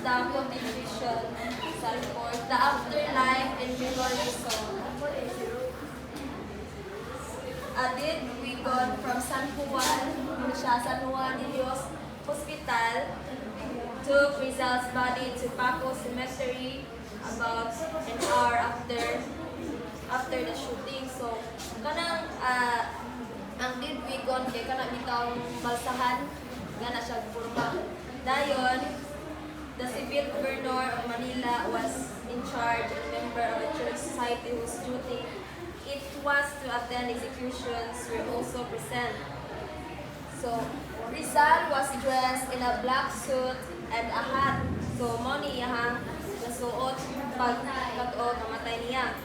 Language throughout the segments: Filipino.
the contribution sa report, the afterlife and memory song. Adid Wigon from San Juan de Dios Hospital took Rizal's body to Paco Cemetery about an hour after the shooting. So, kanang ang Did Wigon kay kanang bitawng balsahan gana siya purma. Dayon, the civil governor of Manila was in charge and member of the church society whose duty it was to attend executions were also present. So, Rizal was dressed in a black suit and a hat. So, mo ni iyang nasuot pag kato namatay niya,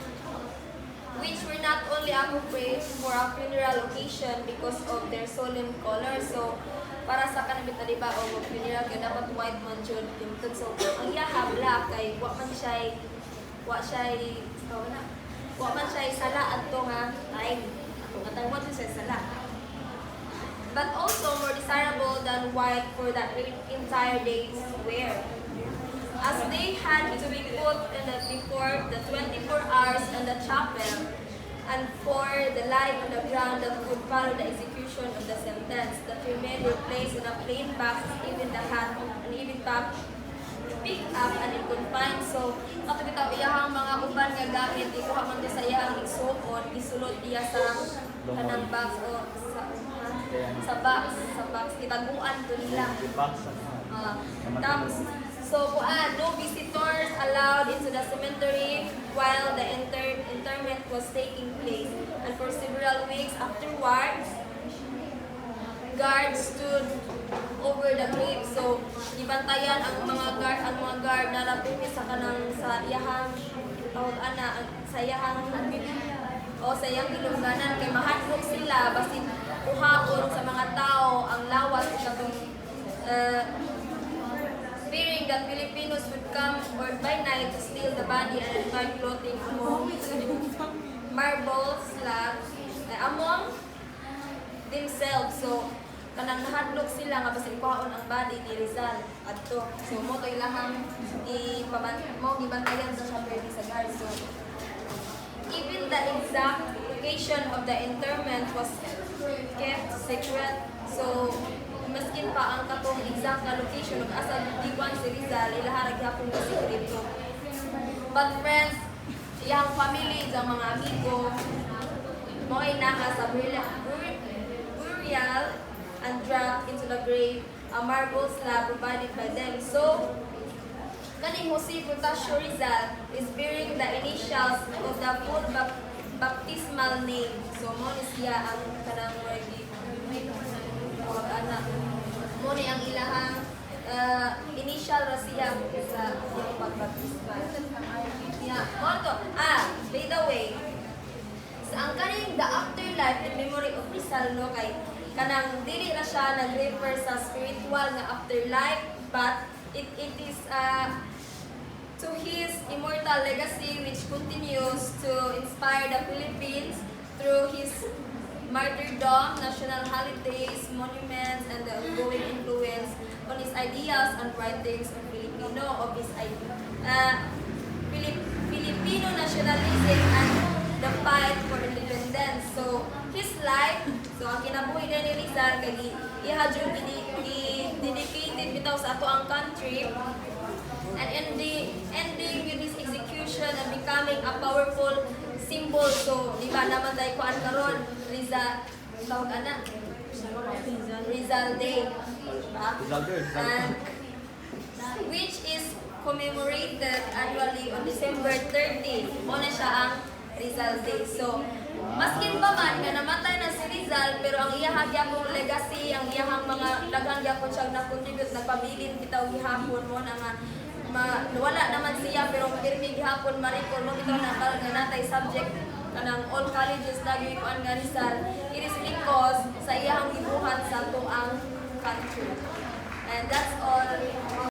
which were not only appropriate for a funeral occasion because of their solemn color. So, para sa kanabit na diba, o funeral kaya dapat white man jud dimtod. So, ang iyaha black kay wa man siya sala adto nga time. Atong atay mo siya sala. But also more desirable than white for the entire day's wear, as they had to be put in before the 24 hours in the chapel, and for the light on the ground that would follow the execution of the sentence, that remained were placed in a plain box, even the hat, and even top, picked up and confined. So, nakabitaw iyahang mga uban nga gamit, ikuha man sa iyahang igsuon, isulod iya sa kanang box o sa box, itaguan to nila. Tapos, so, no visitors allowed into the cemetery while the interment was taking place. And for several weeks afterwards, guards stood over the grave. So, ibantayan ang mga guard na napipis sa kanang sa iyahang sa iyang gilungganan kay mahadlok sila basin uhaon sa mga tao ang lawas katong fearing that Filipinos would come or by night to steal the body and find clothing among marble slabs among themselves. So, kanang nahadlok sila nga basta ipaon ang body ni Rizal adto. So, mo to ilahang gibantayan sa chapel sa guards. So, even the exact location of the interment was kept secret. So, maskin pa ang katong exact na location of asa diwan si Rizal, ilaharag hapon na sikreto. But friends, iyang family, sa mga amigo, mo ay naka sa burial and dropped into the grave a marble slab provided by them. So, kaning Jose Bonifacio Rizal is bearing the initials of the full baptismal name. So, mo ni siya ang kanang anak. Mo ni ang ilahang initial ra siya sa pagbaptismal. Yeah, by the way, sa ang kaning the afterlife and memory of Rizal no kay kanang dili ra siya nag-refer sa spiritual nga afterlife, but it is to his immortal legacy which continues to inspire the Philippines through his martyrdom, national holidays, monuments, and the ongoing influence on his ideas and writings of Filipino nationalism and the fight for independence. So, his life, so ang kinabuhi na ni Rizal, kaya ihadyo dedicated bitaw sa ato ang country, and ending with his execution and becoming a powerful symbol. So, di ba naman tayo kuan karon Rizal Day, and which is commemorated annually on December 30. Mo na siya ang Rizal Day. So, maskin pa man nga namatay na si Rizal, pero ang iyahang gyapon legacy, ang iyahang mga daghang gyapon siyang na-contribute, nagpabilin bitaw gihapon mo na nga wala naman siya pero pirmi gihapon marikol mo bitaw na karon nga natay subject kanang all colleges lagi kuan nga Rizal. It is because sa iyahang gibuhat sa tuang country. And that's all.